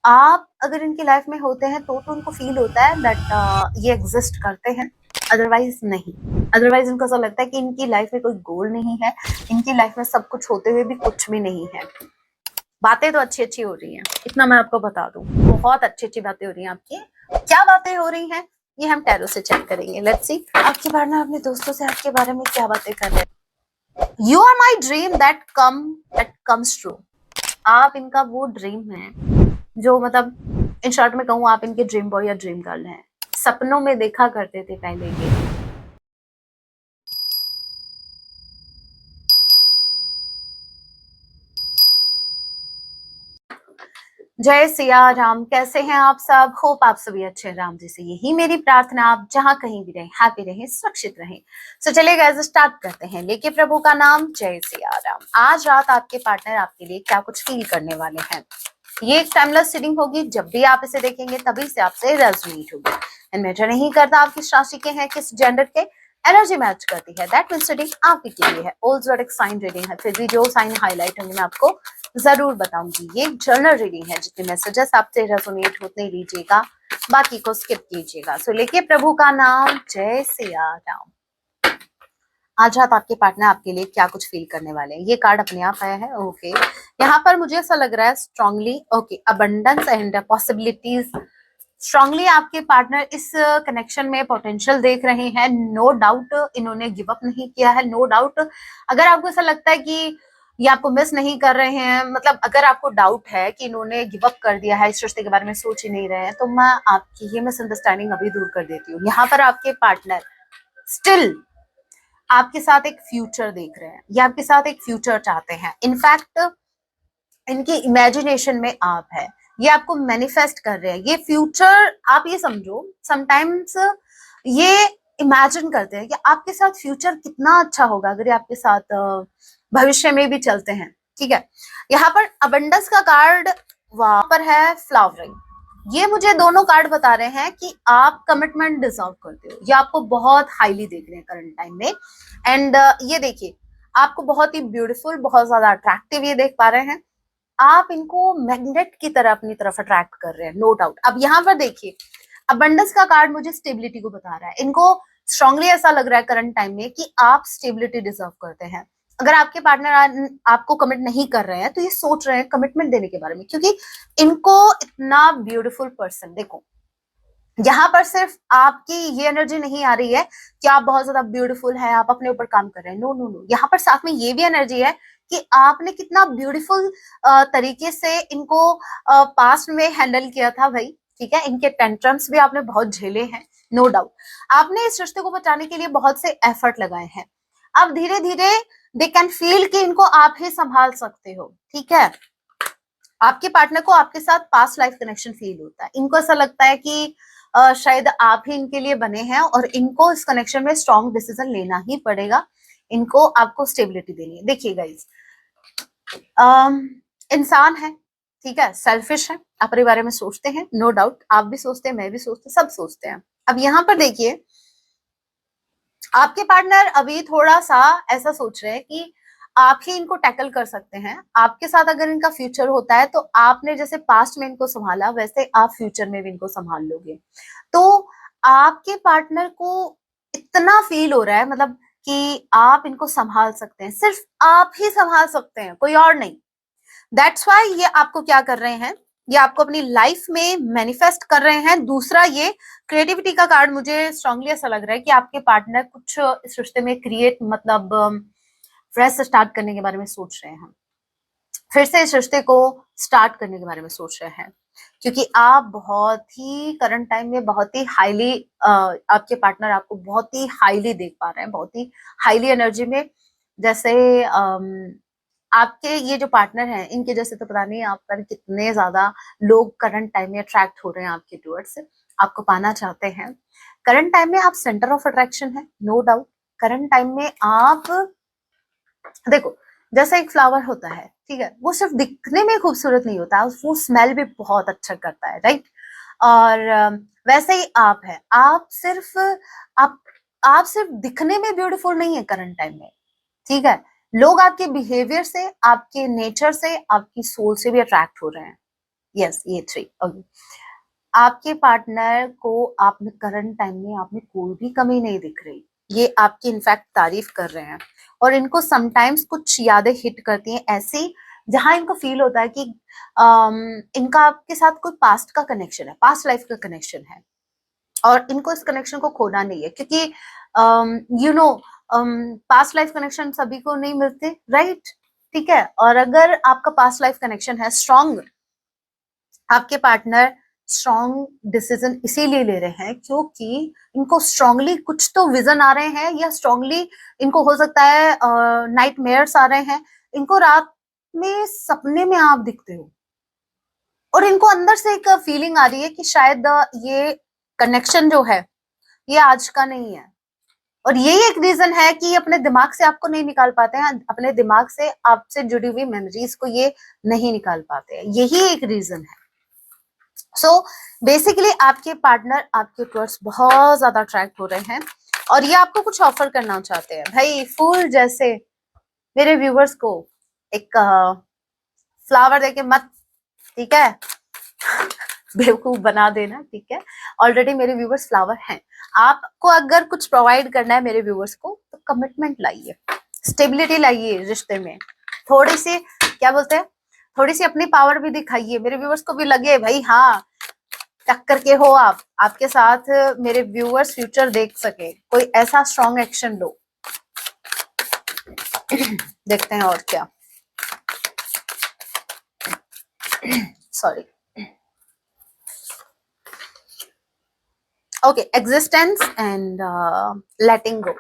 आप अगर इनकी लाइफ में होते हैं तो उनको फील होता है दैट ये एग्जिस्ट करते हैं, अदरवाइज नहीं। अदरवाइज इनको ऐसा लगता है कि इनकी लाइफ में कोई गोल नहीं है, इनकी लाइफ में सब कुछ होते हुए भी कुछ भी नहीं है। बातें तो अच्छी अच्छी हो रही हैं, इतना मैं आपको बता दूं, बहुत अच्छी अच्छी बातें हो रही हैं आपकी। क्या बातें हो रही हैं ये हम टैरो से चेक करेंगे। लेट्स सी आपके पार्टनर अपने दोस्तों से आपके बारे में क्या बातें कर रहे हैं। You are my dream that comes true. आप इनका वो ड्रीम है जो मतलब इन शॉर्ट में कहूँ आप इनके ड्रीम बॉय या ड्रीम गर्ल हैं। सपनों में देखा करते थे पहले ये। जय सिया राम, कैसे हैं आप सब? होप आप सभी अच्छे हैं। राम जी से यही मेरी प्रार्थना, आप जहां कहीं भी रहें हैप्पी रहें, सुरक्षित रहें। सो चलिए गाइस स्टार्ट करते हैं। लेके प्रभु का नाम, जय सिया राम। आज रात आपके पार्टनर आपके लिए क्या कुछ फील करने वाले हैं। ये एक टाइमलेस रीडिंग होगी, जब भी आप इसे देखेंगे तभी से आपसे रेजोनेट होगी। एंड मैटर नहीं करता आप किस राशि के हैं, किस जेंडर के, एनर्जी मैच करती है, दैट मींस रीडिंग आपके लिए है। ऑल ज़ोडिक साइन रीडिंग है, फिर भी जो साइन हाईलाइट होंगे मैं आपको जरूर बताऊंगी। ये जर्नल रीडिंग है, जितने मैसेजेस आपसे रेजोनेट होते लीजिएगा, बाकी को स्किप कीजिएगा। सो लेके प्रभु का नाम, जय सिया राम। आज रात आपके पार्टनर आपके लिए क्या कुछ फील करने वाले हैं। ये कार्ड अपने आप आया है, ओके। यहाँ पर मुझे ऐसा लग रहा है strongly, okay, abundance and possibilities. Strongly आपके पार्टनर इस कनेक्शन में पोटेंशियल देख रहे हैं। नो डाउट इन्होंने गिव अप नहीं किया है, नो डाउट। अगर आपको ऐसा लगता है कि ये आपको मिस नहीं कर रहे हैं, मतलब अगर आपको डाउट है कि इन्होंने गिव अप कर दिया है, इस रिश्ते के बारे में सोच ही नहीं रहे हैं, तो मैं आपकी ये मिसअंडरस्टैंडिंग अभी दूर कर देती हूँ। यहाँ पर आपके पार्टनर स्टिल आपके साथ एक फ्यूचर देख रहे हैं, ये आपके साथ एक फ्यूचर चाहते हैं। इनफैक्ट इनकी इमेजिनेशन में आप है, ये आपको मैनिफेस्ट कर रहे हैं ये फ्यूचर। आप ये समझो, समटाइम्स ये इमेजिन करते हैं कि आपके साथ फ्यूचर कितना अच्छा होगा अगर ये आपके साथ भविष्य में भी चलते हैं। ठीक है, यहाँ पर अबंडेंस का कार्ड, वहां पर है फ्लावरिंग। ये मुझे दोनों कार्ड बता रहे हैं कि आप कमिटमेंट डिजर्व करते हो, ये आपको बहुत हाईली देख रहे हैं करंट टाइम में। एंड ये देखिए, आपको बहुत ही ब्यूटीफुल, बहुत ज्यादा अट्रैक्टिव ये देख पा रहे हैं। आप इनको मैग्नेट की तरह अपनी तरफ अट्रैक्ट कर रहे हैं, नो डाउट। अब यहाँ पर देखिए, अबंडेंस का कार्ड मुझे स्टेबिलिटी को बता रहा है। इनको स्ट्रांगली ऐसा लग रहा है करंट टाइम में कि आप स्टेबिलिटी डिजर्व करते हैं। अगर आपके पार्टनर आपको कमिट नहीं कर रहे हैं तो ये सोच रहे हैं कमिटमेंट देने के बारे में, क्योंकि इनको इतना ब्यूटीफुल पर्सन, देखो यहाँ पर सिर्फ आपकी ये एनर्जी नहीं आ रही है कि आप बहुत ज्यादा ब्यूटीफुल है, आप अपने ऊपर काम कर रहे हैं, नो नो नो। यहाँ पर साथ में ये भी एनर्जी है कि आपने कितना ब्यूटीफुल तरीके से इनको पास्ट में हैंडल किया था भाई। ठीक है, इनके टेंट्रम्स भी आपने बहुत झेले हैं, नो डाउट। आपने इस रिश्ते को बचाने के लिए बहुत से एफर्ट लगाए हैं। अब धीरे धीरे दे कैन फील कि इनको आप ही संभाल सकते हो। ठीक है, आपके पार्टनर को आपके साथ पास्ट लाइफ कनेक्शन फील होता है। इनको ऐसा लगता है कि शायद आप ही इनके लिए बने हैं और इनको इस कनेक्शन में स्ट्रॉन्ग डिसीजन लेना ही पड़ेगा। इनको आपको स्टेबिलिटी देनी है। देखिए गाइज, इंसान है, ठीक है, सेल्फिश है, अपने बारे में सोचते हैं, नो डाउट। आप भी सोचते हैं, मैं भी सोचते, सब सोचते हैं। अब यहाँ पर देखिए, आपके पार्टनर अभी थोड़ा सा ऐसा सोच रहे हैं कि आप ही इनको टैकल कर सकते हैं। आपके साथ अगर इनका फ्यूचर होता है तो आपने जैसे पास्ट में इनको संभाला वैसे आप फ्यूचर में भी इनको संभाल लोगे। तो आपके पार्टनर को इतना फील हो रहा है, मतलब कि आप इनको संभाल सकते हैं, सिर्फ आप ही संभाल सकते हैं, कोई और नहीं। दैट्स वाई ये आपको क्या कर रहे हैं, ये आपको अपनी लाइफ में मैनिफेस्ट कर रहे हैं। दूसरा, ये क्रिएटिविटी का कार्ड मुझे स्ट्रांगली ऐसा लग रहा है कि आपके पार्टनर कुछ इस रिश्ते में क्रिएट, मतलब फ्रेश स्टार्ट करने के बारे में सोच रहे हैं, फिर से इस रिश्ते को स्टार्ट करने के बारे में सोच रहे हैं। क्योंकि आप बहुत ही करंट टाइम में बहुत ही हाईली, आपके पार्टनर आपको बहुत ही हाईली देख पा रहे हैं, बहुत ही हाईली एनर्जी में। जैसे आपके ये जो पार्टनर हैं, इनके जैसे तो पता नहीं आप पर कितने ज्यादा लोग करंट टाइम में अट्रैक्ट हो रहे हैं आपके टूवर्ड्स, आपको पाना चाहते हैं। करंट टाइम में आप सेंटर ऑफ अट्रैक्शन है, नो डाउट। करंट टाइम में आप देखो, जैसे एक फ्लावर होता है, ठीक है, वो सिर्फ दिखने में खूबसूरत नहीं होता, वो स्मेल भी बहुत अच्छा करता है, राइट। और वैसे ही आप है, आप आप सिर्फ दिखने में ब्यूटीफुल नहीं है करंट टाइम में। ठीक है, लोग आपके बिहेवियर से, आपके नेचर से, आपकी सोल से भी अट्रैक्ट हो रहे हैं। यस, ये 3। ओके, आपके पार्टनर को आप में करंट टाइम में आप में कोई भी कमी नहीं दिख रही, ये आपकी इनफैक्ट तारीफ कर रहे हैं। और इनको समटाइम्स कुछ यादें हिट करती हैं ऐसी, जहां इनको फील होता है कि इनका आपके साथ कोई पास्ट का कनेक्शन है, पास्ट लाइफ का कनेक्शन है, और इनको इस कनेक्शन को खोना नहीं है, क्योंकि you know past life connection सभी को नहीं मिलते, राइट? ठीक है, और अगर आपका पास्ट लाइफ कनेक्शन है स्ट्रॉन्ग, आपके पार्टनर स्ट्रॉन्ग डिसीजन इसीलिए ले रहे हैं क्योंकि इनको स्ट्रांगली कुछ तो विजन आ रहे हैं, या स्ट्रांगली इनको हो सकता है नाइट मेयर्स आ रहे हैं, इनको रात में सपने में आप दिखते हो, और इनको अंदर से एक फीलिंग आ रही है कि शायद ये कनेक्शन जो है ये आज का नहीं है। और यही एक रीजन है कि अपने दिमाग से आपको नहीं निकाल पाते हैं, अपने दिमाग से आपसे जुड़ी हुई मेमोरीज को ये नहीं निकाल पाते हैं, यही एक रीजन है। सो बेसिकली आपके पार्टनर आपके टूवर्ड्स बहुत ज्यादा अट्रैक्ट हो रहे हैं, और ये आपको कुछ ऑफर करना चाहते हैं। भाई फूल जैसे मेरे व्यूवर्स को एक फ्लावर देके मत, ठीक है, बेवकूफ बना देना, ठीक है। ऑलरेडी मेरे व्यूवर्स फ्लावर हैं। आपको अगर कुछ प्रोवाइड करना है मेरे व्यूवर्स को, तो कमिटमेंट लाइए, स्टेबिलिटी लाइए रिश्ते में, थोड़ी सी क्या बोलते हैं, थोड़ी सी अपनी पावर भी दिखाइए, मेरे व्यूवर्स को भी लगे भाई हाँ टक्कर के हो आप, आपके साथ मेरे व्यूवर्स फ्यूचर देख सके, कोई ऐसा स्ट्रॉन्ग एक्शन लो। देखते हैं और क्या। Sorry. Okay, existence and letting go.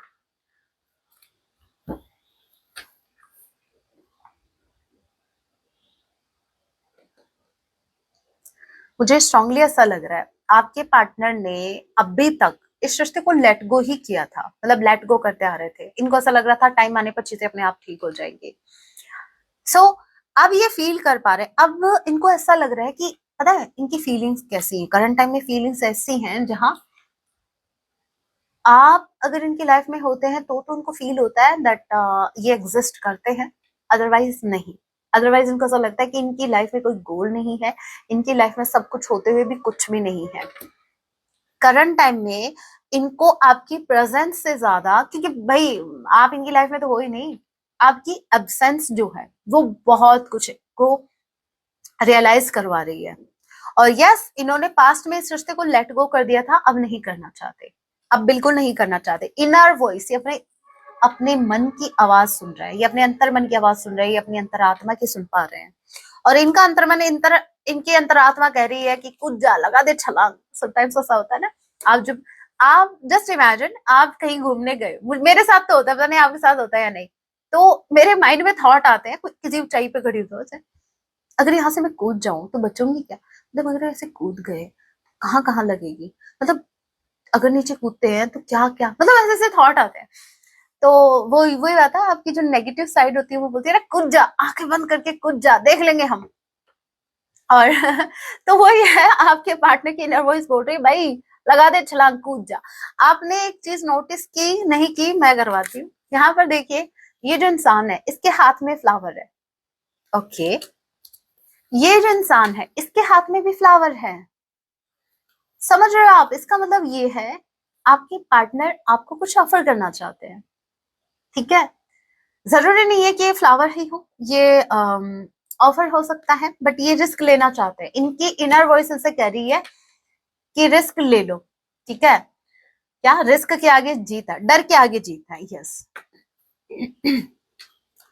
मुझे स्ट्रांगली ऐसा लग रहा है आपके पार्टनर ने अभी तक इस रिश्ते को लेट गो ही किया था, मतलब लेट गो करते आ रहे थे। इनको ऐसा लग रहा था टाइम आने पर चीजें अपने आप ठीक हो जाएंगी। सो अब ये फील कर पा रहे हैं, अब इनको ऐसा लग रहा है कि पता है इनकी फीलिंग्स कैसी हैं, करंट टाइम में फीलिंग्स ऐसी हैं जहां आप अगर इनकी लाइफ में होते हैं तो उनको फील होता है दैट ये एग्जिस्ट करते हैं, अदरवाइज नहीं। अदरवाइज इनको ऐसा लगता है कि इनकी लाइफ में कोई गोल नहीं है, इनकी लाइफ में सब कुछ होते हुए भी कुछ भी नहीं है। करंट टाइम में इनको आपकी प्रेजेंस से ज्यादा, क्योंकि भाई आप इनकी लाइफ में तो हो ही नहीं, आपकी एब्सेंस जो है वो बहुत कुछ को रियलाइज करवा रही है। और यस, इन्होंने पास्ट में इस रिश्ते को लेट गो कर दिया था, अब नहीं करना चाहते, अब बिल्कुल नहीं करना चाहते। इनर वॉइस, ये अपने अपने मन की आवाज सुन रहे हैं, ये अपने अंतर मन की आवाज सुन रहे हैं, ये अपनी अंतरात्मा की सुन पा रहे हैं। और इनका अंतर्मन इनकी अंतरात्मा कह रही है कि कूद जा, लगा दे छलांग। समटाइम्स ऐसा होता है ना, आप जस्ट इमेजिन आप कहीं घूमने गए, मेरे साथ तो होता है, पता नहीं आपके साथ होता है या नहीं, तो मेरे माइंड में थॉट आते हैं, किसी ऊंचाई पे खड़ी हो, अगर यहाँ से मैं कूद जाऊं तो बचूंगी क्या, मतलब अगर ऐसे कूद गए कहाँ कहाँ लगेगी, मतलब अगर नीचे कूदते हैं तो क्या क्या, मतलब ऐसे ऐसे थॉट आते हैं। तो वो वही बात है, आपकी जो नेगेटिव साइड होती है वो बोलती है ना कूद जा, आंखें बंद करके कूद जा, देख लेंगे हम। और तो वही है, आपके पार्टनर की इनर वॉइस बोल रही है भाई लगा दे छलांग, कूद जा। आपने एक चीज नोटिस की नहीं की, मैं करवाती हूँ। यहाँ पर देखिए, ये जो इंसान है इसके हाथ में फ्लावर है, ओके। ये जो इंसान है इसके हाथ में भी फ्लावर है, समझ रहे हो आप? इसका मतलब ये है आपके पार्टनर आपको कुछ ऑफर करना चाहते हैं, ठीक है। जरूरी नहीं है कि ये फ्लावर ही हो, ये ऑफर हो सकता है, बट ये रिस्क लेना चाहते हैं। इनकी इनर वॉइस इनसे कह रही है कि रिस्क ले लो, ठीक है। क्या रिस्क के आगे जीत है, डर के आगे जीत है, यस।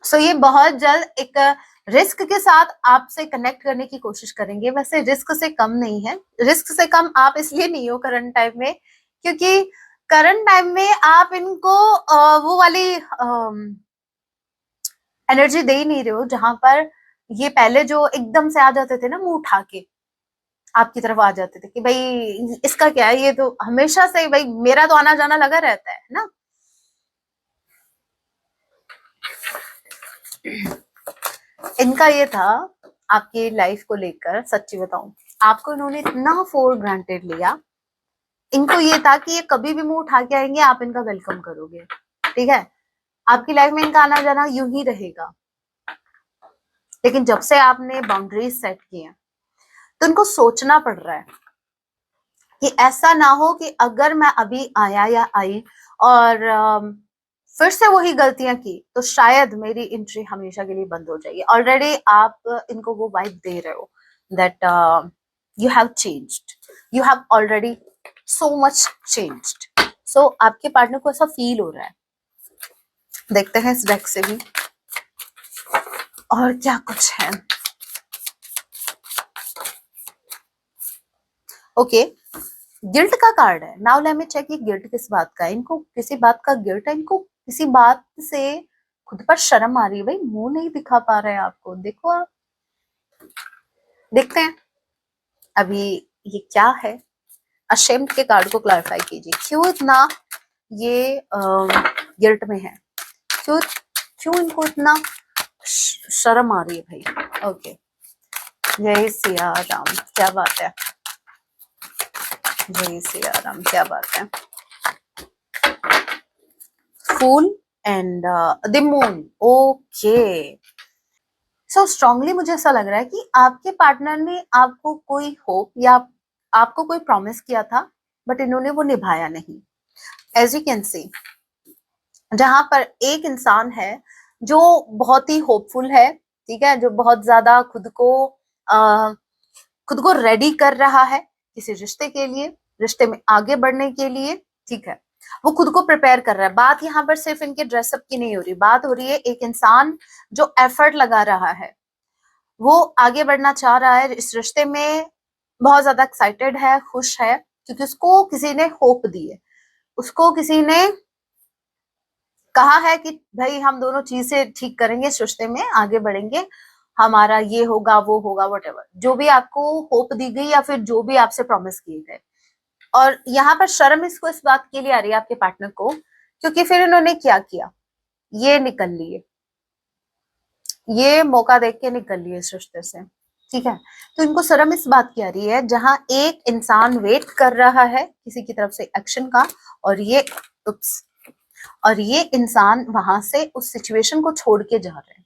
सो ये बहुत जल्द एक रिस्क के साथ आपसे कनेक्ट करने की कोशिश करेंगे। वैसे रिस्क से कम नहीं है, रिस्क से कम आप इसलिए नहीं हो करंट टाइम में, क्योंकि करंट टाइम में आप इनको वो वाली एनर्जी दे ही नहीं रहे हो जहां पर ये पहले जो एकदम से आ जाते थे ना, मुंह उठा के आपकी तरफ आ जाते थे कि भाई इसका क्या है, ये तो हमेशा से भाई मेरा तो आना जाना लगा रहता है ना। इनका ये था आपकी लाइफ को लेकर, सच्ची बताऊं आपको इन्होंने इतना फॉर ग्रांटेड लिया। इनको ये था कि ये कभी भी मुंह उठा के आएंगे, आप इनका वेलकम करोगे, ठीक है। आपकी लाइफ में इनका आना जाना यूं ही रहेगा। लेकिन जब से आपने बाउंड्रीज सेट की हैं, तो इनको सोचना पड़ रहा है कि ऐसा ना हो कि अगर मैं अभी आया या आई और फिर से वही गलतियां की तो शायद मेरी एंट्री हमेशा के लिए बंद हो जाएगी। ऑलरेडी आप इनको वो वाइब दे रहे हो that you have changed, you have already so much changed. So आपके पार्टनर को ऐसा फील हो रहा है। देखते हैं इस डेक से भी और क्या कुछ है। ओके, गिल्ट का कार्ड है। नाउ लेट मी चेक, ये गिल्ट किस बात का है। इनको किसी बात का गिल्ट है, इनको किसी बात से खुद पर शर्म आ रही है। भाई मुंह नहीं दिखा पा रहे हैं आपको, देखो आप। देखते हैं अभी ये क्या है। अशेम्ड के कार्ड को क्लैरिफाई कीजिए, क्यों इतना ये गिल्ट में है, क्यों क्यों इनको इतना शर्म आ रही है भाई। ओके, जय सिया राम, क्या बात है, जय सिया राम, क्या बात है। Fool and the moon. Okay, so strongly मुझे ऐसा लग रहा है कि आपके पार्टनर ने आपको कोई होप या आपको कोई प्रॉमिस किया था, बट इन्होंने वो निभाया नहीं। एज यू कैन सी, जहां पर एक इंसान है जो बहुत ही होपफुल है, ठीक है, जो बहुत ज्यादा खुद को रेडी कर रहा है किसी रिश्ते के लिए, रिश्ते में आगे बढ़ने के लिए, ठीक है, वो खुद को प्रिपेयर कर रहा है। बात यहाँ पर सिर्फ इनके ड्रेसअप की नहीं हो रही, बात हो रही है एक इंसान जो एफर्ट लगा रहा है, वो आगे बढ़ना चाह रहा है इस रिश्ते में, बहुत ज्यादा एक्साइटेड है, खुश है, क्योंकि उसको किसी ने होप दी है, उसको किसी ने कहा है कि भाई हम दोनों चीजें ठीक करेंगे, इस रिश्ते में आगे बढ़ेंगे, हमारा ये होगा वो होगा, वटेवर जो भी आपको होप दी गई या फिर जो भी आपसे प्रॉमिस किए गए। और यहाँ पर शर्म इसको इस बात के लिए आ रही है आपके पार्टनर को, क्योंकि फिर इन्होंने क्या किया, ये निकल लिए, ये मौका देख के निकल लिए इस रिश्ते से, ठीक है। तो इनको शर्म इस बात की आ रही है, जहां एक इंसान वेट कर रहा है किसी की तरफ से एक्शन का, और ये उप्स, और ये इंसान वहां से उस सिचुएशन को छोड़ के जा रहे हैं।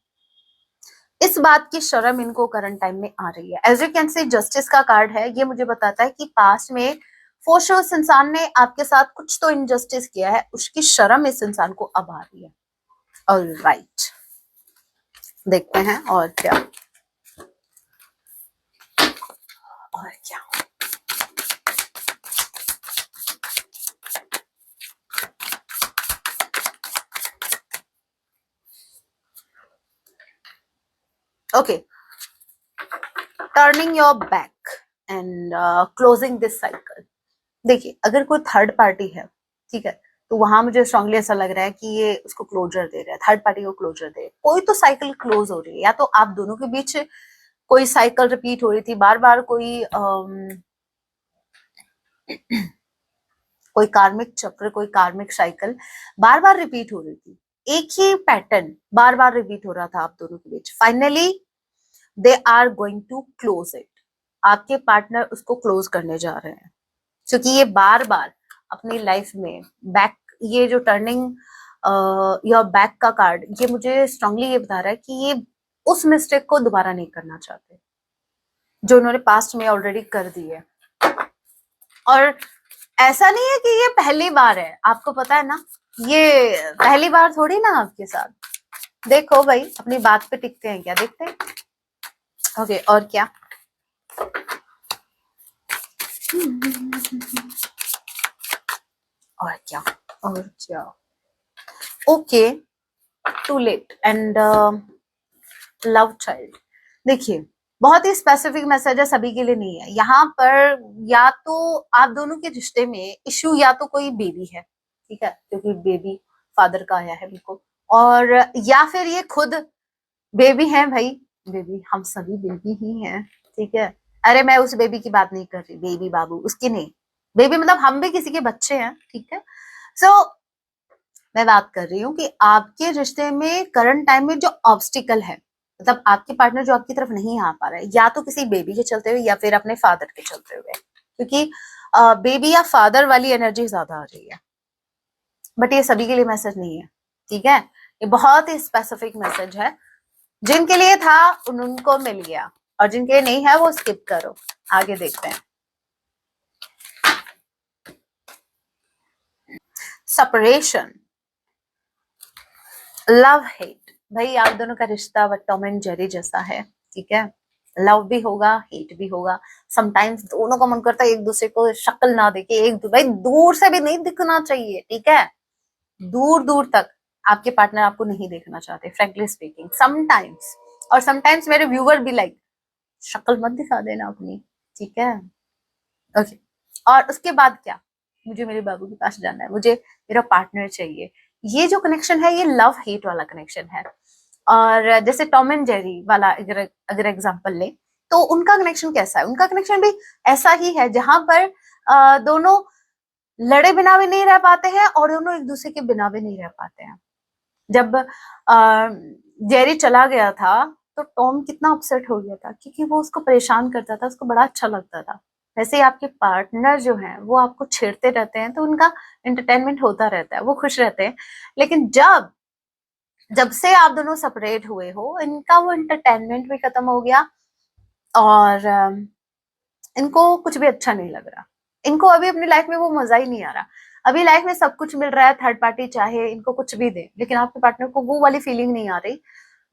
इस बात की शर्म इनको करंट टाइम में आ रही है। As you can see, justice का कार्ड है, ये मुझे बताता है कि पास्ट में फॉर श्योर उस इंसान ने आपके साथ कुछ तो इनजस्टिस किया है, उसकी शर्म इस इंसान को अब आ रही है। ऑलराइट, देखते हैं और क्या, और क्या। Okay, turning your back and closing this cycle. देखिए, अगर कोई थर्ड पार्टी है, ठीक है, तो वहां मुझे स्ट्रांगली ऐसा लग रहा है कि ये उसको क्लोजर दे रहा है, थर्ड पार्टी को क्लोजर दे, कोई तो साइकिल क्लोज हो रही है, या तो आप दोनों के बीच कोई साइकिल रिपीट हो रही थी बार बार, कोई कार्मिक चक्र, कोई कार्मिक साइकिल बार बार रिपीट हो रही थी, एक ही पैटर्न बार बार रिपीट हो रहा था आप दोनों के बीच। Finally they are going to close it, आपके पार्टनर उसको क्लोज करने जा रहे हैं, क्योंकि ये बार बार अपनी लाइफ में बैक, ये जो टर्निंग योर बैक का कार्ड, ये मुझे स्ट्रांगली ये बता रहा है कि ये उस मिस्टेक को दोबारा नहीं करना चाहते जो उन्होंने पास्ट में ऑलरेडी कर दी है। और ऐसा नहीं है कि ये पहली बार है, आपको पता है ना, ये पहली बार थोड़ी ना आपके साथ। देखो भाई, अपनी बात पे टिकते हैं क्या, देखते हैं। ओके, और क्या, और क्या, और क्या। Okay, too late and love child. देखिए, बहुत ही स्पेसिफिक मैसेज है, सभी के लिए नहीं है यहाँ पर। या तो आप दोनों के रिश्ते में इश्यू, या तो कोई बेबी है, ठीक है, क्योंकि बेबी फादर का आया है बिल्कुल, और या फिर ये खुद बेबी है। भाई बेबी, हम सभी बेबी ही हैं, ठीक है। अरे मैं उस बेबी की बात नहीं कर रही, बेबी बाबू उसकी नहीं, बेबी मतलब हम भी किसी के बच्चे हैं, ठीक है। सो मैं बात कर रही हूँ कि आपके रिश्ते में करंट टाइम में जो ऑब्स्टिकल है, मतलब आपके पार्टनर जो आपकी तरफ नहीं आ पा रहा है, या तो किसी बेबी के चलते हुए या फिर अपने फादर के चलते हुए, क्योंकि बेबी या फादर वाली एनर्जी ज्यादा आ रही है। बट ये सभी के लिए मैसेज नहीं है, ठीक है, ये बहुत ही स्पेसिफिक मैसेज है। जिनके लिए था उनको मिल गया, और जिनके नहीं है वो स्किप करो, आगे देखते हैं। सेपरेशन, लव हेट, भाई आप दोनों का रिश्ता टॉम एंड जेरी जैसा है, ठीक है। लव भी होगा, हेट भी होगा। समटाइम्स दोनों का मन करता है एक दूसरे को शक्ल ना देखे, भाई दूर से भी नहीं दिखना चाहिए, ठीक है। दूर दूर तक आपके पार्टनर आपको नहीं देखना चाहते, फ्रैंकली स्पीकिंग। समटाइम्स, और समटाइम्स मेरे व्यूअर भी लाइक शक्ल मत दिखा देना अपनी, ठीक है। ओके, और उसके बाद क्या, मुझे मेरे बाबू के पास जाना है, मुझे मेरा पार्टनर चाहिए। ये जो कनेक्शन है ये लव हेट वाला कनेक्शन है। और जैसे टॉम एंड जेरी वाला अगर एग्जांपल ले, तो उनका कनेक्शन कैसा है? उनका कनेक्शन भी ऐसा ही है जहां पर दोनों लड़े बिना भी नहीं रह पाते हैं और दोनों एक दूसरे के बिना भी नहीं रह पाते हैं। जब जेरी चला गया था तो टॉम कितना अपसेट हो गया था, क्योंकि वो उसको परेशान करता था, उसको बड़ा अच्छा लगता था। वैसे ही आपके पार्टनर जो हैं वो आपको छेड़ते रहते हैं तो उनका एंटरटेनमेंट होता रहता है, वो खुश रहते हैं। लेकिन जब से आप दोनों सेपरेट हुए हो, इनका वो एंटरटेनमेंट भी खत्म हो गया और इनको कुछ भी अच्छा नहीं लग रहा। इनको अभी अपनी लाइफ में वो मजा ही नहीं आ रहा। अभी लाइफ में सब कुछ मिल रहा है, थर्ड पार्टी चाहे इनको कुछ भी दे, लेकिन आपके पार्टनर को वो वाली फीलिंग नहीं आ रही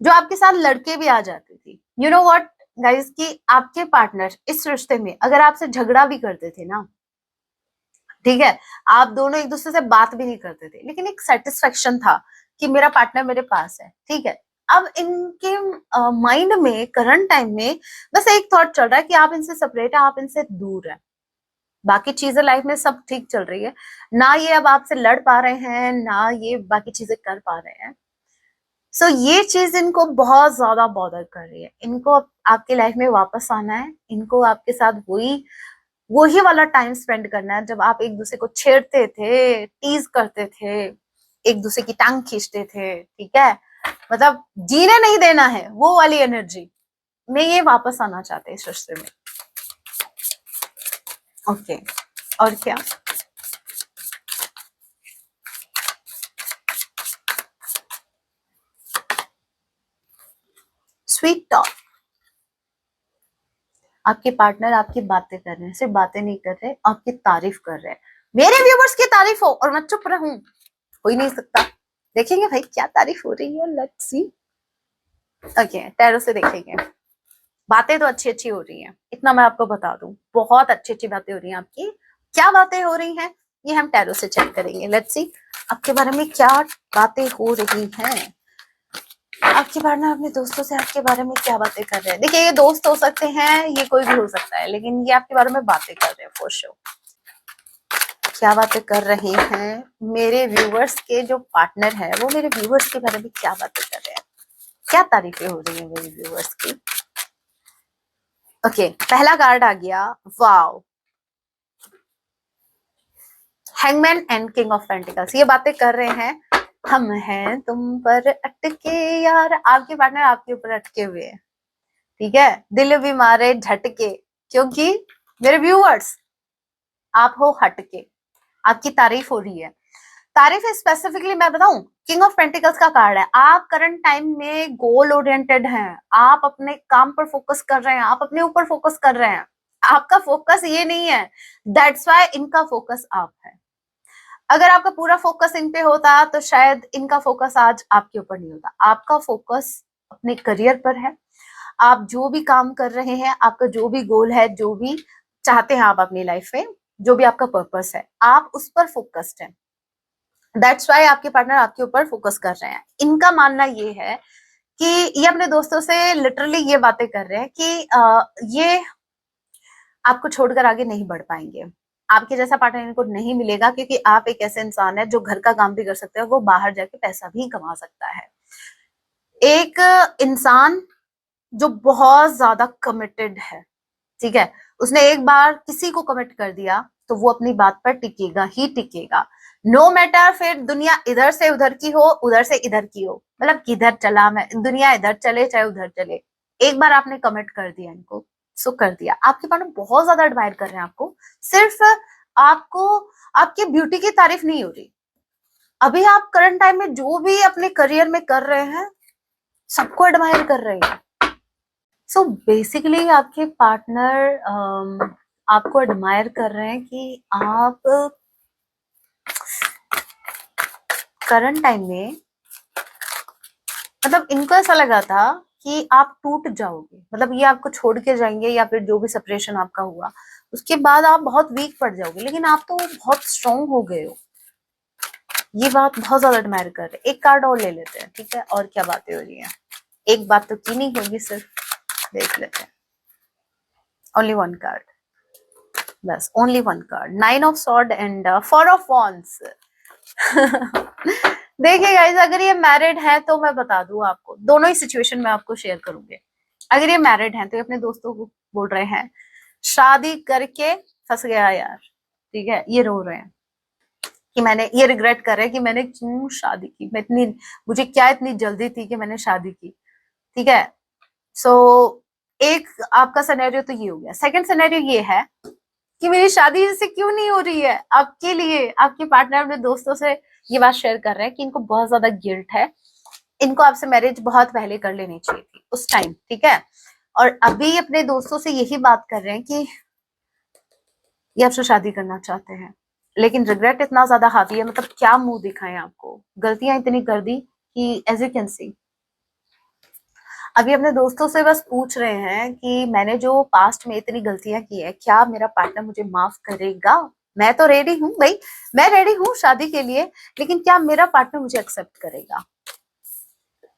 जो आपके साथ लड़के भी आ जाती थी। यू नो व्हाट गाइस, कि आपके पार्टनर इस रिश्ते में अगर आपसे झगड़ा भी करते थे ना, ठीक है, आप दोनों एक दूसरे से बात भी नहीं करते थे, लेकिन एक सेटिस्फेक्शन था कि मेरा पार्टनर मेरे पास है, ठीक है। अब इनके माइंड में करंट टाइम में बस एक थॉट चल रहा है कि आप इनसे सेपरेट है, आप इनसे दूर है। बाकी चीजें लाइफ में सब ठीक चल रही है, ना ये अब आपसे लड़ पा रहे हैं, ना ये बाकी चीजें कर पा रहे हैं। सो ये चीज इनको बहुत ज्यादा बॉदर कर रही है। इनको आपके लाइफ में वापस आना है, इनको आपके साथ वही वाला टाइम स्पेंड करना है जब आप एक दूसरे को छेड़ते थे, टीज करते थे, एक दूसरे की टांग खींचते थे, ठीक है। मतलब जीने नहीं देना है, वो वाली एनर्जी में ये वापस आना चाहते हैं इस रिश्ते में। ओके, और क्या? स्वीट टॉक, आपके पार्टनर आपकी बातें कर रहे हैं, सिर्फ बातें नहीं कर रहे, आपकी तारीफ कर रहे हैं। मेरे व्यूवर्स की तारीफ हो और मैं चुप रहूं, हो ही नहीं सकता। देखेंगे भाई क्या तारीफ हो रही है, लेट्स सी। ओके, टैरो से देखेंगे। बातें तो अच्छी अच्छी हो रही हैं, इतना मैं आपको बता दूं, बहुत अच्छी अच्छी बातें हो रही हैं आपकी। क्या बातें हो रही हैं ये हम टैरो से चेक करेंगे। लेट्स सी आपके बारे में क्या बातें हो रही हैं। आपके पार्टनर अपने दोस्तों से आपके बारे में क्या बातें कर रहे हैं? देखिए, ये दोस्त हो सकते हैं, ये कोई भी हो सकता है, लेकिन ये आपके बारे में बातें कर रहे हैं फॉर श्योर। क्या बातें कर रहे हैं मेरे व्यूवर्स के जो पार्टनर है, वो मेरे व्यूवर्स के बारे में क्या बातें कर रहे हैं, क्या तारीफें हो रही है मेरे व्यूवर्स की। ओके, पहला कार्ड आ गया, wow, hangman and king of pentacles. ये बातें कर रहे हैं, हम हैं तुम पर अटके यार। आपके पार्टनर आपके ऊपर अटके हुए हैं, ठीक है, दिल भी मारे झटके, क्योंकि मेरे व्यूअर्स आप हो हटके, आपकी तारीफ हो रही है। तारीफ स्पेसिफिकली मैं बताऊं, किंग ऑफ पेंटिकल्स का कार्ड है। आप करंट टाइम में गोल ओरिएंटेड हैं, आप अपने काम पर फोकस कर रहे हैं, आप अपने ऊपर फोकस कर रहे हैं। आपका फोकस ये नहीं है, दैट्स वाई इनका फोकस आप है। अगर आपका पूरा फोकस इन पे होता तो शायद इनका फोकस आज आपके ऊपर नहीं होता। आपका फोकस अपने करियर पर है, आप जो भी काम कर रहे हैं, आपका जो भी गोल है, जो भी चाहते हैं आप अपनी लाइफ में, जो भी आपका पर्पस है, आप उस पर फोकस्ड हैं। दैट्स वाई आपके पार्टनर आपके ऊपर फोकस कर रहे हैं। इनका मानना ये है कि ये अपने दोस्तों से लिटरली ये बातें कर रहे हैं कि ये आपको छोड़कर आगे नहीं बढ़ पाएंगे, आपके जैसा पार्टनर इनको नहीं मिलेगा, क्योंकि आप एक ऐसे इंसान है जो घर का काम भी कर सकते हैं, वो बाहर जाके पैसा भी कमा सकता है। एक इंसान जो बहुत ज्यादा कमिटेड है, ठीक है, उसने एक बार किसी को कमिट कर दिया तो वो अपनी बात पर टिकेगा ही टिकेगा। नो मैटर फिर दुनिया इधर से उधर की हो, उधर से इधर की हो, मतलब किधर चला, मैं दुनिया इधर चले चाहे उधर चले, एक बार आपने कमिट कर दिया इनको, सो कर दिया। आपके पार्टनर बहुत ज्यादा एडमायर कर रहे हैं आपको, सिर्फ आपको आपकी ब्यूटी की तारीफ नहीं हो रही। अभी आप करंट टाइम में जो भी अपने करियर में कर रहे हैं, सबको एडमायर कर रहे हैं। सो बेसिकली आपके पार्टनर आपको एडमायर कर रहे हैं कि आप करंट टाइम में, मतलब इनको ऐसा लगा था कि आप टूट जाओगे, मतलब ये आपको छोड़ के जाएंगे या फिर जो भी सेपरेशन आपका हुआ उसके बाद आप बहुत वीक पड़ जाओगे, लेकिन आप तो बहुत स्ट्रांग हो गए हो। ये बात बहुत ज्यादा एडमायर कर रहे हैं। एक कार्ड और ले लेते हैं, ठीक है, और क्या बातें हो रही हैं। एक बात तो की नहीं होगी, सिर्फ देख लेते हैं। ओनली वन कार्ड, बस only one card, 9 of sword and 4 of wands. देखिए गाइस, अगर ये मैरिड है तो मैं बता दूं आपको, दोनों ही सिचुएशन में आपको शेयर करूंगी। अगर ये मैरिड है तो ये अपने दोस्तों को बोल रहे हैं शादी करके फंस गया यार, ठीक है, ये रो रहे हैं कि मैंने, ये रिग्रेट कर रहे हैं कि मैंने क्यों शादी की, मैं इतनी, मुझे क्या इतनी जल्दी थी कि मैंने शादी की, ठीक है। सो एक आपका सिनेरियो तो ये हो गया। सेकंड सिनेरियो ये है कि मेरी शादी इससे क्यों नहीं हो रही है। आपके लिए आपके पार्टनर अपने दोस्तों से ये बात शेयर कर रहे हैं कि इनको बहुत ज्यादा गिल्ट है, इनको आपसे मैरिज बहुत पहले कर लेनी चाहिए थी उस टाइम, ठीक है। और अभी अपने दोस्तों से यही बात कर रहे हैं कि ये आपसे शादी करना चाहते हैं, लेकिन रिग्रेट इतना ज्यादा हावी है, मतलब क्या मुंह दिखाएं आपको, गलतियां इतनी कर दी कि एज यू कैन सी। अभी अपने दोस्तों से बस पूछ रहे हैं कि मैंने जो पास्ट में इतनी गलतियां की है, क्या मेरा पार्टनर मुझे माफ करेगा। मैं तो रेडी हूँ भाई, मैं रेडी हूँ शादी के लिए, लेकिन क्या मेरा पार्टनर मुझे एक्सेप्ट करेगा।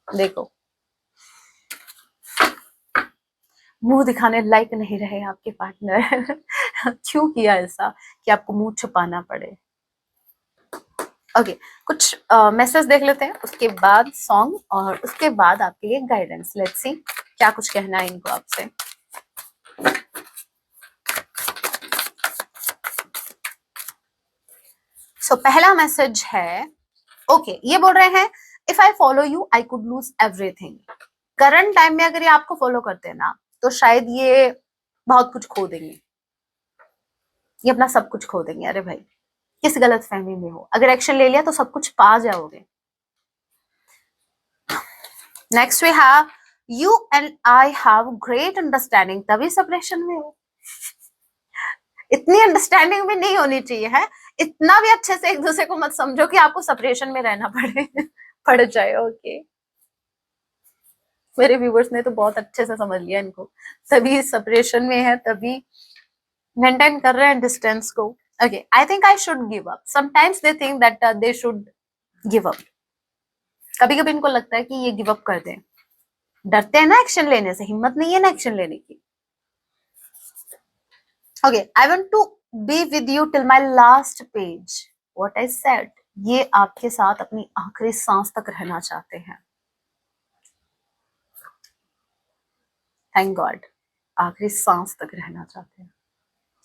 देखो, मुंह दिखाने लायक नहीं रहे आपके पार्टनर। क्यों किया ऐसा कि आपको मुंह छुपाना पड़े। ओके, कुछ मैसेज देख लेते हैं, उसके बाद सॉन्ग, और उसके बाद आपके लिए गाइडेंस। लेट्स सी क्या कुछ कहना है इनको आपसे। सो पहला मैसेज है, ओके, ये बोल रहे हैं if I follow you I could loose everything. Current time में अगर ये आपको फॉलो करते हैं ना, तो शायद ये बहुत कुछ खो देंगे, ये अपना सब कुछ खो देंगे। अरे भाई, किस गलत फहमी में हो, अगर एक्शन ले लिया तो सब कुछ पा जाओगे। Next we have you and I have great understanding, तभी सेपरेशन में हो। इतनी अंडरस्टैंडिंग भी नहीं होनी चाहिए है, इतना भी अच्छे से एक दूसरे को मत समझो कि आपको सेपरेशन में रहना पड़े। पड़ जाए। ओके, मेरे व्यूवर्स ने तो बहुत अच्छे से समझ लिया इनको, तभी सेपरेशन में है, तभी मेंटेन कर रहे हैं डिस्टेंस को। Okay, I think I should give up, sometimes they think that they should give up. कभी कभी इनको लगता है कि ये गिव अप कर दें, डरते हैं ना एक्शन लेने से, हिम्मत नहीं है ना एक्शन लेने की। Okay, I want to be with you till my last page, what I said. ये आपके साथ अपनी आखिरी सांस तक रहना चाहते हैं। थैंक गॉड, आखिरी सांस तक रहना चाहते हैं।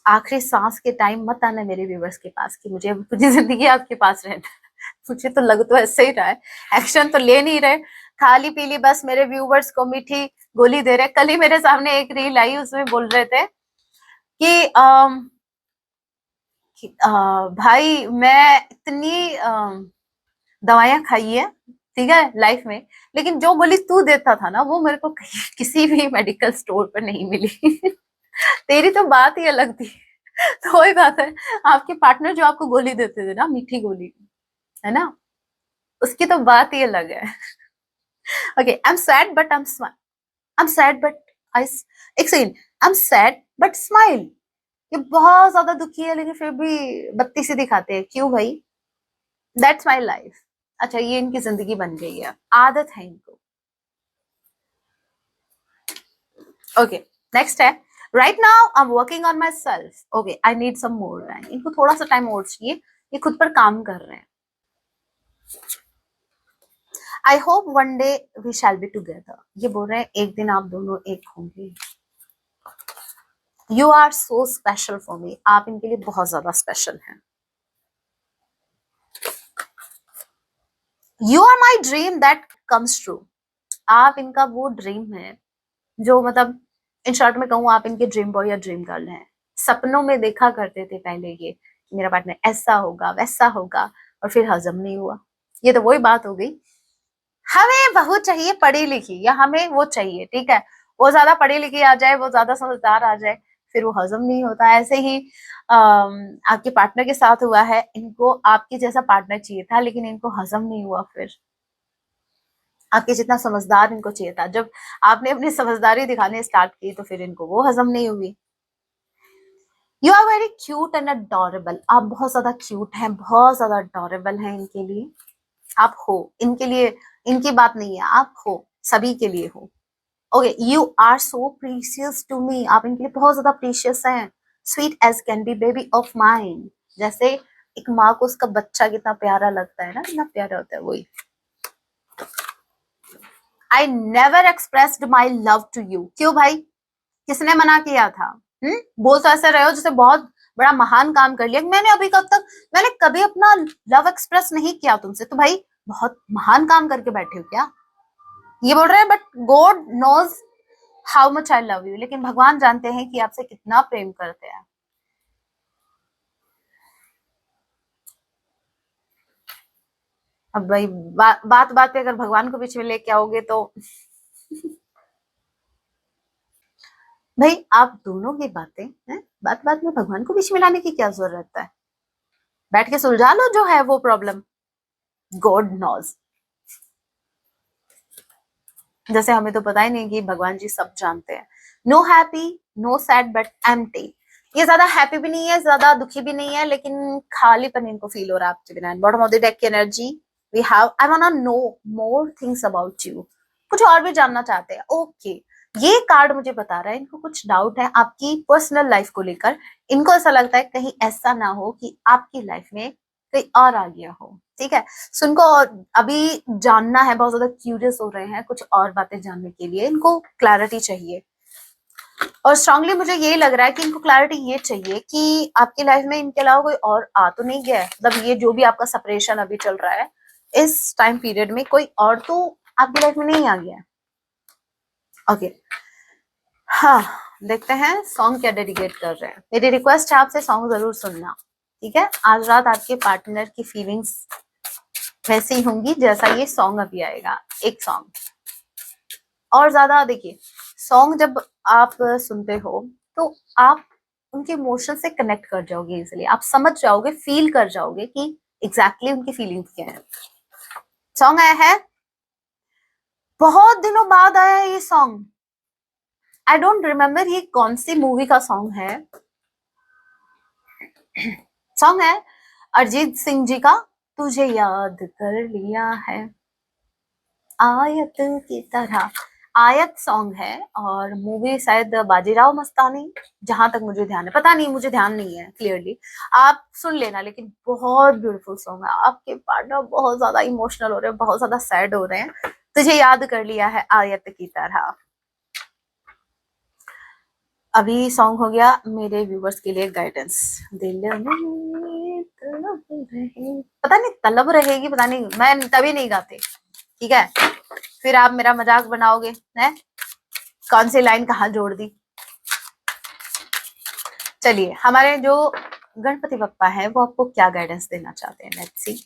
आखिरी सांस के टाइम मत आना मेरे व्यूवर्स के पास कि मुझे पूरी जिंदगी आपके पास रहना। मुझे तो लग तो ऐसे ही रहा है, एक्शन तो ले नहीं रहे, खाली पीली बस मेरे व्यूवर्स को मीठी गोली दे रहे। कल ही मेरे सामने एक रील आई, उसमें बोल रहे थे कि भाई मैं इतनी दवाइयां खाई है, ठीक है, लाइफ में, लेकिन जो गोली तू देता था ना वो मेरे को किसी भी मेडिकल स्टोर पर नहीं मिली। तेरी तो बात ही अलग थी। तो वही बात है, आपके पार्टनर जो आपको गोली देते थे ना, मीठी गोली, है ना, उसकी तो बात ही अलग है। Okay, I am sad but I am smile, I am sad but I, एक second, I am sad but smile. ये बहुत ज्यादा दुखी है लेकिन फिर भी बत्ती से दिखाते हैं, क्यों भाई, दैट्स माई लाइफ। अच्छा, ये इनकी जिंदगी बन गई है, आदत है इनको। ओके, नेक्स्ट है right now I am working on myself. Okay, I need some more time, इनको थोड़ा सा टाइम और चाहिए, ये खुद पर काम कर रहे हैं। I hope one day we shall be together, ये बोल रहे हैं एक दिन आप दोनों एक होंगे। You are so special for me, आप इनके लिए बहुत ज्यादा स्पेशल हैं। You are my dream that comes true, आप इनका वो ड्रीम है जो, मतलब इन शॉर्ट में कहूँ, आप इनके ड्रीम बॉय या ड्रीम गर्ल हैं। सपनों में देखा करते थे पहले ये कि मेरा पार्टनर ऐसा होगा वैसा होगा, और फिर हजम नहीं हुआ। ये तो वही बात हो गई, हमें बहू चाहिए पढ़ी लिखी, या हमें वो चाहिए, ठीक है, वो ज्यादा पढ़ी लिखी आ जाए, वो ज्यादा समझदार आ जाए, फिर वो हजम नहीं होता। ऐसे ही आपके पार्टनर के साथ हुआ है, इनको आपके जैसा पार्टनर चाहिए था लेकिन इनको हजम नहीं हुआ। फिर आपके जितना समझदार इनको चाहिए था, जब आपने अपनी समझदारी दिखाने स्टार्ट की तो फिर इनको वो हजम नहीं हुई। You are very cute and adorable. आप बहुत ज्यादा क्यूट हैं, बहुत ज्यादा अडोरेबल हैं इनके लिए। आप हो इनके लिए, इनकी बात नहीं है, आप हो, सभी के लिए हो। Okay, you are so precious to me. आप इनके लिए बहुत ज्यादा प्रीशियस हैं। Sweet as can be baby of mind. जैसे एक माँ को उसका बच्चा कितना प्यारा लगता है ना, कितना प्यारा होता है, वही। I never expressed my love to you. क्यों भाई, किसने मना किया था? बोल तो ऐसे रहे हो जैसे बहुत बड़ा महान काम कर लिया। मैंने अभी कब तक, मैंने कभी अपना लव एक्सप्रेस नहीं किया तुमसे, तो भाई बहुत महान काम करके बैठे हो क्या? ये बोल रहे हैं, but God knows how much I love you. लेकिन भगवान जानते हैं कि आपसे कितना प्रेम करते हैं। अब भाई बात बात पे अगर भगवान को बीच में लेके आओगे तो भाई आप दोनों की बातें हैं, बात बात में भगवान को बीच में लाने की क्या जरूरत है? बैठ के सुलझा लो जो है वो प्रॉब्लम। God knows. जैसे हमें तो पता ही नहीं कि भगवान जी सब जानते हैं। No happy, no sad but empty. ये ज्यादा हैप्पी भी नहीं है, ज्यादा दुखी भी नहीं है, लेकिन खालीपन इनको फील हो रहा है आपके बिना। बॉटम ऑफ द डेक की energy we have, I want to know more things about you. कुछ और भी जानना चाहते हैं। ओके, ये कार्ड मुझे बता रहा है इनको कुछ डाउट है आपकी पर्सनल लाइफ को लेकर। इनको ऐसा लगता है कहीं ऐसा ना हो कि आपकी लाइफ में कोई और आ गया हो। ठीक है, सो इनको अभी जानना है, बहुत ज्यादा क्यूरियस हो रहे हैं कुछ और बातें जानने के लिए, इनको क्लैरिटी चाहिए। और स्ट्रांगली मुझे ये लग रहा है कि इनको क्लैरिटी ये चाहिए कि आपकी लाइफ में इनके अलावा कोई और आ तो नहीं गया है। मतलब ये जो भी आपका सेपरेशन अभी चल रहा है, इस टाइम पीरियड में कोई और तो आपकी लाइफ में नहीं आ गया है। ओके, हाँ, देखते हैं सॉन्ग क्या डेडिकेट कर रहे हैं। मेरी रिक्वेस्ट है आपसे सॉन्ग जरूर सुनना, ठीक है? आज रात आपके पार्टनर की फीलिंग्स वैसे ही होंगी जैसा ये सॉन्ग अभी आएगा। एक सॉन्ग और ज्यादा देखिए, सॉन्ग जब आप सुनते हो तो आप उनके इमोशन से कनेक्ट कर जाओगे इजिली। आप समझ जाओगे, फील कर जाओगे कि एग्जैक्टली उनकी फीलिंग्स क्या है। सॉन्ग आया है, बहुत दिनों बाद आया है ये सॉन्ग। आई डोंट रिमेम्बर ये कौन सी मूवी का सॉन्ग है। सॉन्ग है अरिजीत सिंह जी का, तुझे याद कर लिया है आयत की तरह। आयत सॉन्ग है और मूवी शायद बाजीराव मस्तानी, जहां तक मुझे ध्यान है। पता नहीं, मुझे ध्यान नहीं है क्लियरली। आप सुन लेना, लेकिन बहुत ब्यूटीफुल सॉन्ग है। आपके पार्टनर बहुत ज्यादा इमोशनल हो रहे हैं, बहुत ज्यादा सैड हो रहे हैं। तुझे याद कर लिया है आयत की तरह। अभी सॉन्ग हो गया मेरे व्यूवर्स के लिए गाइडेंस। दिल में तलब रहे, पता नहीं तलब रहेगी, पता नहीं, मैं तभी नहीं गाती, ठीक है? फिर आप मेरा मजाक बनाओगे हैं, कौन सी लाइन कहाँ जोड़ दी। चलिए, हमारे जो गणपति बप्पा है वो आपको क्या गाइडेंस देना चाहते हैं, लेट्स सी।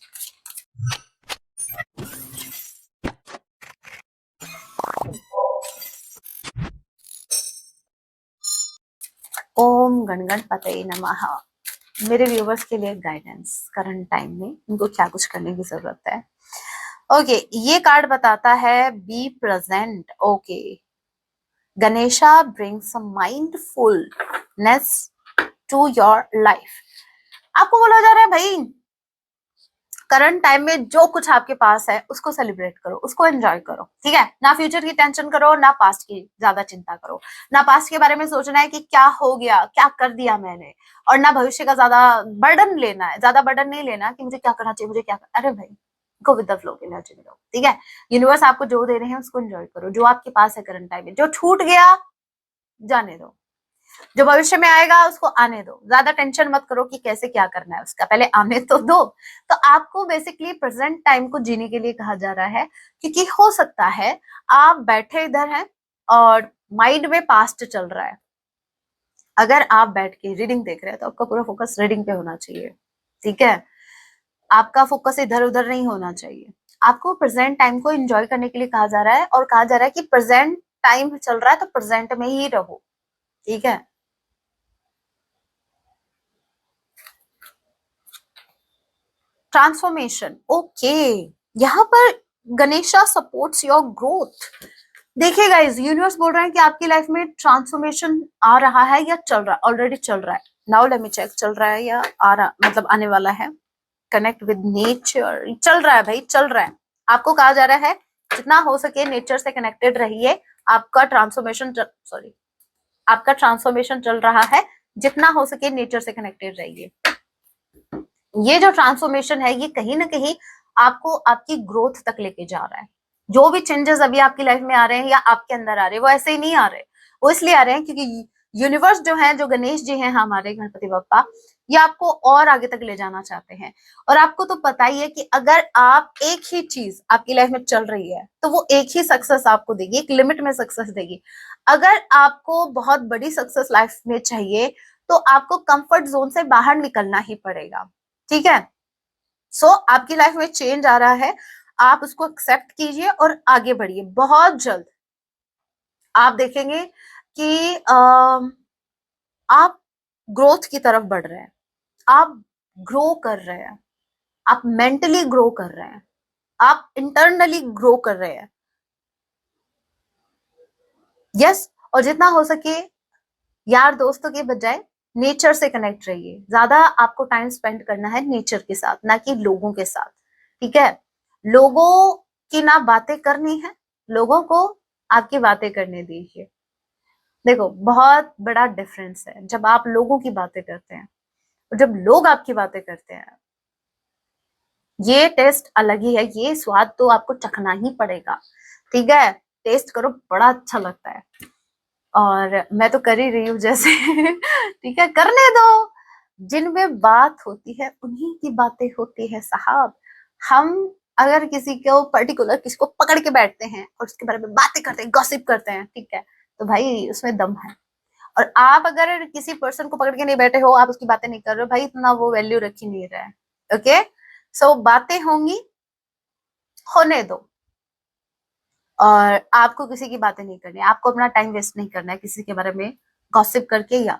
ओम गण गणपतये नमः। मेरे व्यूवर्स के लिए गाइडेंस करंट टाइम में उनको क्या कुछ करने की जरूरत है। ओके, ये कार्ड बताता है be present. Okay, Ganesha brings mindfulness to your life. आपको बोला जा रहा है भाई, करंट टाइम में जो कुछ आपके पास है उसको सेलिब्रेट करो, उसको एंजॉय करो, ठीक है? ना फ्यूचर की टेंशन करो, ना पास्ट की ज्यादा चिंता करो, ना पास्ट के बारे में सोचना है कि क्या हो गया, क्या कर दिया मैंने, और ना भविष्य का ज्यादा बर्डन लेना है। ज्यादा बर्डन नहीं लेना कि मुझे क्या करना चाहिए, मुझे क्या अरे भाई, गो विद द फ्लो की एनर्जी में रहो, ठीक है? यूनिवर्स आपको जो दे रहे हैं उसको एंजॉय करो। जो आपके पास है करंट टाइम में, जो छूट गया जाने दो, जो भविष्य में आएगा उसको आने दो। ज्यादा टेंशन मत करो कि कैसे क्या करना है, उसका पहले आने तो दो। तो आपको बेसिकली प्रेजेंट टाइम को जीने के लिए कहा जा रहा है, क्योंकि हो सकता है आप बैठे इधर हैं और माइंड में पास्ट चल रहा है। अगर आप बैठ के रीडिंग देख रहे हैं तो आपका पूरा फोकस रीडिंग पे होना चाहिए, ठीक है? आपका फोकस इधर उधर नहीं होना चाहिए। आपको प्रेजेंट टाइम को एंजॉय करने के लिए कहा जा रहा है, और कहा जा रहा है कि प्रेजेंट टाइम चल रहा है तो प्रेजेंट में ही रहो, ठीक है। ट्रांसफॉर्मेशन, ओके, यहाँ पर गणेशा सपोर्ट्स योर ग्रोथ। देखिए गाइस, यूनिवर्स बोल रहा है कि आपकी लाइफ में ट्रांसफॉर्मेशन आ रहा है या चल रहा है, ऑलरेडी चल रहा है। नाउ लेट मी चेक, चल रहा है या आ रहा, मतलब आने वाला है। कनेक्ट विद नेचर, चल रहा है भाई, चल रहा है। आपको कहा जा रहा है जितना हो सके नेचर से कनेक्टेड रहिए। आपका ट्रांसफॉर्मेशन, सॉरी, आपका ट्रांसफॉर्मेशन चल रहा है, जितना हो सके नेचर से कनेक्टेड रहिए। ये जो ट्रांसफॉर्मेशन है ये कहीं ना कहीं आपको आपकी ग्रोथ तक लेके जा रहा है। जो भी चेंजेस अभी आपकी लाइफ में आ रहे हैं या आपके अंदर आ रहे हैं वो ऐसे ही नहीं आ रहे, वो इसलिए आ रहे हैं क्योंकि यूनिवर्स जो है, जो गणेश जी हैं हमारे गणपति बप्पा, ये आपको और आगे तक ले जाना चाहते हैं। और आपको तो पता ही है कि अगर आप एक ही चीज आपकी लाइफ में चल रही है तो वो एक ही सक्सेस आपको देगी, एक लिमिट में सक्सेस देगी। अगर आपको बहुत बड़ी सक्सेस लाइफ में चाहिए तो आपको कंफर्ट जोन से बाहर निकलना ही पड़ेगा, ठीक है। सो आपकी लाइफ में चेंज आ रहा है, आप उसको एक्सेप्ट कीजिए और आगे बढ़िए। बहुत जल्द आप देखेंगे कि आप ग्रोथ की तरफ बढ़ रहे हैं, आप ग्रो कर रहे हैं, आप मेंटली ग्रो कर रहे हैं, आप इंटरनली ग्रो कर रहे हैं। यस, और जितना हो सके यार दोस्तों के बजाय नेचर से कनेक्ट रहिए। ज्यादा आपको टाइम स्पेंड करना है नेचर के साथ, ना कि लोगों के साथ, ठीक है। लोगों की ना बातें करनी है, लोगों को आपकी बातें करने दीजिए। देखो, बहुत बड़ा डिफरेंस है जब आप लोगों की बातें करते हैं और जब लोग आपकी बातें करते हैं। ये टेस्ट अलग ही है, ये स्वाद तो आपको चखना ही पड़ेगा, ठीक है। टेस्ट करो, बड़ा अच्छा लगता है। और मैं तो कर ही रही हूँ जैसे ठीक है, करने दो। जिनमें बात होती है उन्हीं की बातें होती है साहब। हम अगर किसी को पर्टिकुलर किसी को पकड़ के बैठते हैं और उसके बारे में बातें करते हैं, गॉसिप करते हैं, ठीक है, तो भाई उसमें दम है। और आप अगर किसी पर्सन को पकड़ के नहीं बैठे हो, आप उसकी बातें नहीं कर रहे हो, भाई इतना वो वैल्यू रख ही नहीं रहा है। ओके, सो बातें होंगी, होने दो। और आपको किसी की बातें नहीं करनी है, आपको अपना टाइम वेस्ट नहीं करना है किसी के बारे में गॉसिप करके। या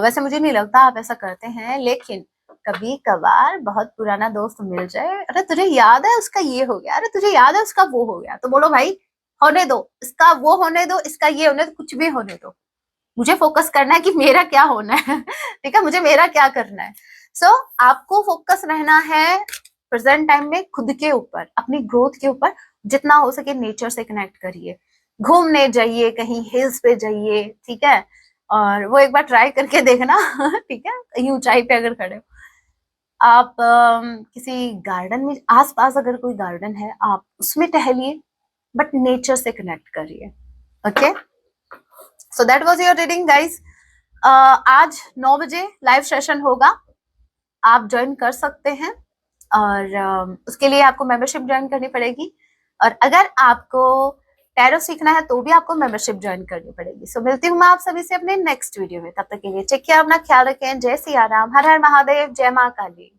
वैसे मुझे नहीं लगता आप ऐसा करते हैं, लेकिन कभी कभार बहुत पुराना दोस्त मिल जाए, अरे तुझे याद है उसका ये हो गया, अरे तुझे याद है उसका वो हो गया, तो बोलो भाई होने दो, इसका वो होने दो, इसका ये होने दो, कुछ भी होने दो। मुझे फोकस करना है कि मेरा क्या होना है ठीक है, मुझे मेरा क्या करना है। सो आपको फोकस रहना है प्रेजेंट टाइम में खुद के ऊपर, अपनी ग्रोथ के ऊपर। जितना हो सके नेचर से कनेक्ट करिए, घूमने जाइए, कहीं हिल्स पे जाइए, ठीक है। और वो एक बार ट्राई करके देखना ठीक है, कहीं ऊंचाई पे अगर खड़े हो आप, किसी गार्डन में, आसपास अगर कोई गार्डन है आप उसमें टहलिए, बट नेचर से कनेक्ट करिए। Okay, so that was your reading guys. आज 9 बजे लाइव सेशन होगा, आप ज्वाइन कर सकते हैं। और उसके लिए आपको मेंबरशिप ज्वाइन करनी पड़ेगी। और अगर आपको टैरो सीखना है तो भी आपको मेंबरशिप ज्वाइन करनी पड़ेगी। सो मिलती हूँ मैं आप सभी से अपने नेक्स्ट वीडियो में, तब तक के लिए टेक केयर, अपना ख्याल रखें। जय सिया राम, हर हर महादेव, जय माँ काली।